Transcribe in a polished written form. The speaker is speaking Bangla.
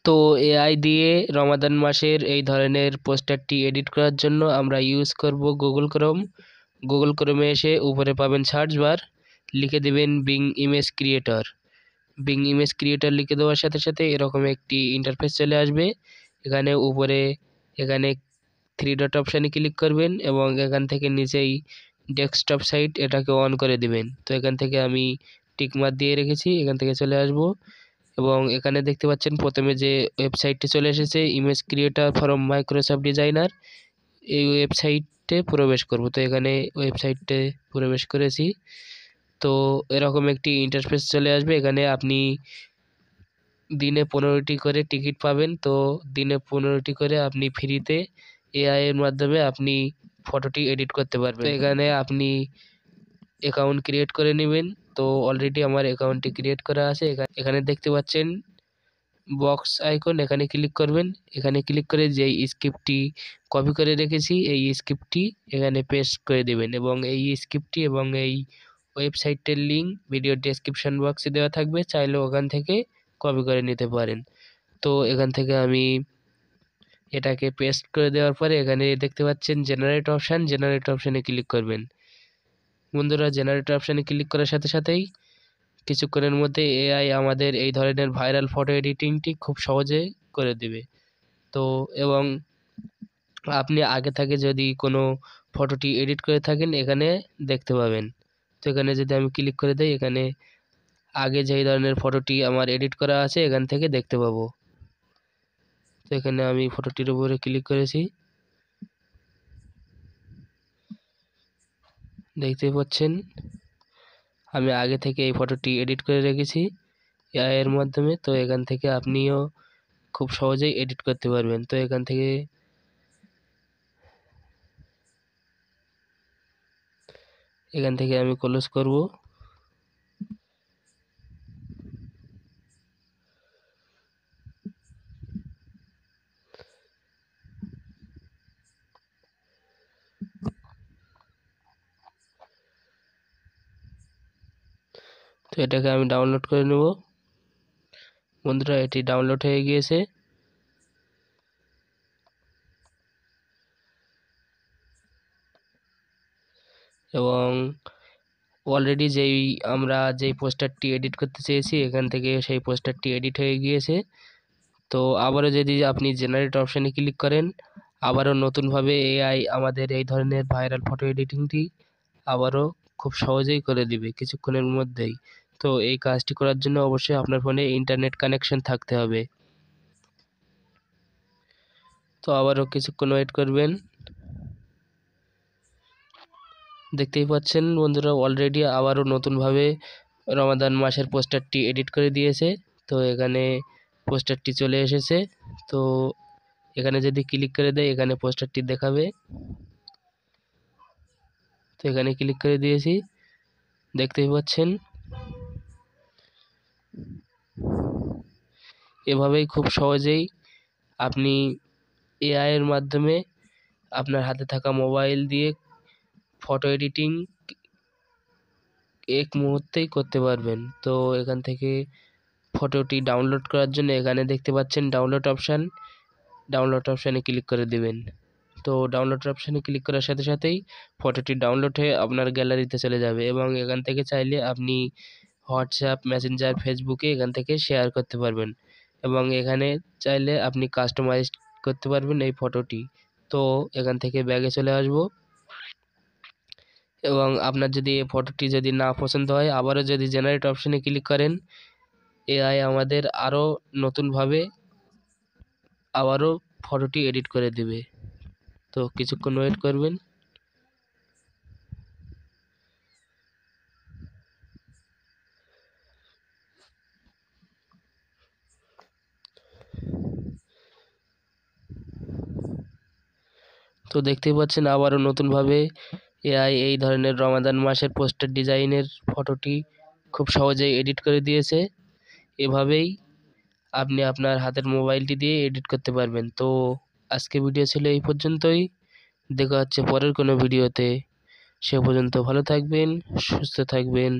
তো এআই দিয়ে রমাদান মাসের এই ধরনের পোস্টারটি এডিট করার জন্য আমরা ইউজ করব গুগল ক্রোমে এসে উপরে পাবেন সার্চ বার, লিখে দেবেন বিং ইমেজ ক্রিয়েটর লিখে দেওয়ার সাথে সাথে এরকম একটি ইন্টারফেস চলে আসবে। এখানে থ্রি ডট অপশানে ক্লিক করবেন এবং এখান থেকে নিচেই ডেস্কটপ সাইট এটাকে অন করে দিবেন। তো এখান থেকে আমি টিকমার্ক দিয়ে রেখেছি, এখান থেকে চলে আসব এবং এখানে দেখতে পাচ্ছেন প্রথমে যে ওয়েবসাইটটি চলে এসেছে image creator from Microsoft designer, এই ওয়েবসাইটে প্রবেশ করব। তো এখানে ওয়েবসাইটে প্রবেশ করেছি। তো এরকম একটি ইন্টারফেস চলে আসবে। এখানে আপনি দিনে 15টি করে টিকিট পাবেন। তো দিনে 15টি করে আপনি ফ্রিতে এআই এর মাধ্যমে আপনি ফটোটি এডিট করতে পারবেন। তো এখানে আপনি অ্যাকাউন্ট ক্রিয়েট করে নেবেন। তো অলরেডি আমার অ্যাকাউন্টটি ক্রিয়েট করা আছে। এখানে দেখতে পাচ্ছেন বক্স আইকন, এখানে ক্লিক করবেন। এখানে ক্লিক করে যেই স্ক্রিপ্টটি কপি করে রেখেছি এই স্ক্রিপ্টটি এখানে পেস্ট করে দেবেন এবং এই স্ক্রিপ্টটি এবং এই ওয়েবসাইটের লিঙ্ক ভিডিও ডেসক্রিপশন বক্সে দেওয়া থাকবে, চাইলে ওখান থেকে কপি করে নিতে পারেন। তো এখান থেকে আমি এটাকে পেস্ট করে দেওয়ার পরে এখানে দেখতে পাচ্ছেন জেনারেট অপশানে ক্লিক করবেন। বন্ধুরা, জেনারেট অপশানে ক্লিক করার সাথে সাথেই কিছুক্ষণের মধ্যে এআই আমাদের এই ধরনের ভাইরাল ফটো এডিটিংটি খুব সহজে করে দিবে। তো এবং আপনি আগে থেকে যদি কোনো ফটোটি এডিট করে থাকেন এখানে দেখতে পাবেন। তো এখানে যদি আমি ক্লিক করে দেই এখানে আগে যেই ধরনের ফটোটি আমার এডিট করা আছে এখান থেকে দেখতে পাবো। তো এখানে আমি ফটোটির উপরে ক্লিক করেছি, দেখতে পাচ্ছেন আমি আগে থেকে এই ফটোটি এডিট করে রেখেছি এআই এর মাধ্যমে। তো এখান থেকে আপনিও খুব সহজেই এডিট করতে পারবেন। তো এখান থেকে আমি ক্লোজ করব। তো এটাকে আমি ডাউনলোড করে নেব। বন্ধুরা, এটি ডাউনলোড হয়ে গিয়েছে। এবং অলরেডি আমরা যেই পোস্টারটি এডিট করতে চেয়েছি এখান থেকে সেই পোস্টারটি এডিট হয়ে গিয়েছে। তো আবারও যদি আপনি জেনারেট অপশানে ক্লিক করেন আবারও নতুনভাবে এআই আমাদের এই ধরনের ভাইরাল ফটো এডিটিংটি আবারও খুব সহজেই করে দিবে কিছুক্ষণের মধ্যেই। তো এই কাজটি করার জন্য অবশ্যই আপনার ফোনে ইন্টারনেট কানেকশন থাকতে হবে। তো আবারও কিছুক্ষণ ওয়েট করবেন। দেখতেই পাচ্ছেন বন্ধুরা, অলরেডি আবারও নতুনভাবে রমাদান মাসের পোস্টারটি এডিট করে দিয়েছে। তো এখানে পোস্টারটি চলে এসেছে। তো এখানে যদি ক্লিক করে দেয় এখানে পোস্টারটি দেখাবে। তো এখানে ক্লিক করে দিয়েছি, দেখতেই পাচ্ছেন। এভাবেই খুব সহজেই আপনি এআই এর মাধ্যমে আপনার হাতে থাকা মোবাইল দিয়ে ফটো এডিটিং এক মুহূর্তেই করতে পারবেন। তো এখান থেকে ফটোটি ডাউনলোড করার জন্য এখানে দেখতে পাচ্ছেন ডাউনলোড অপশানে ক্লিক করে দিবেন। তো ডাউনলোড অপশানে ক্লিক করার সাথে সাথেই ফটোটি ডাউনলোড হয়ে আপনার গ্যালারিতে চলে যাবে এবং এখান থেকে চাইলে আপনি হোয়াটসঅ্যাপ, মেসেঞ্জার, ফেসবুকে এখান থেকে শেয়ার করতে পারবেন এবং এখানে চাইলে আপনি কাস্টমাইজ করতে পারবেন এই ফটোটি। তো এখান থেকে ব্যাগে চলে আসব এবং আপনার যদি এই ফটোটি যদি না পছন্দ হয় আবারও যদি জেনারেট অপশানে ক্লিক করেন এআই আমাদের আরও নতুনভাবে আবারও ফটোটি এডিট করে দেবে। তো কিছুক্ষণ ওয়েট করবেন। তো দেখতেই পাচ্ছেন আবারও নতুনভাবে এআই এই ধরনের রমাদান মাসের পোস্টার ডিজাইনের ফটোটি খুব সহজেই এডিট করে দিয়েছে। এভাবেই আপনি আপনার হাতের মোবাইলটি দিয়ে এডিট করতে পারবেন। তো আজকে ভিডিও ছিল এই পর্যন্তই, দেখা হচ্ছে পরের কোনো ভিডিওতে। সে পর্যন্ত ভালো থাকবেন, সুস্থ থাকবেন।